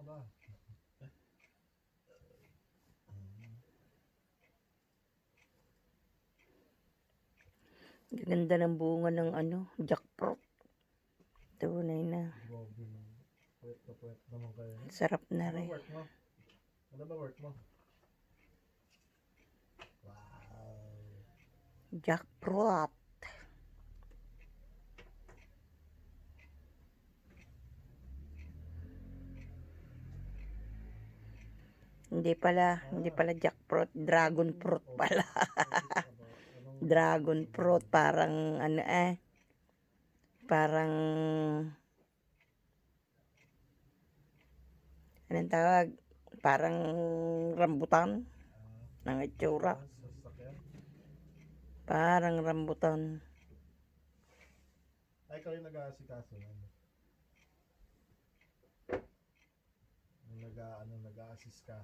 ba? Ganda ng bunga ng jackfruit. Tunay na. Grabe na. Puwet naman kayo. Sarap na Ano rin. work mo? Ano ba work mo? Wow. Jackfruit. Hindi pala jackfruit, dragon fruit pala. Dragon fruit, parang parang anong tawag? Parang rambutan ng itsura. Sasakyan. Parang rambutan. Ay, ikaw yung nag-aasikaso yan. Nag-a-assist ka.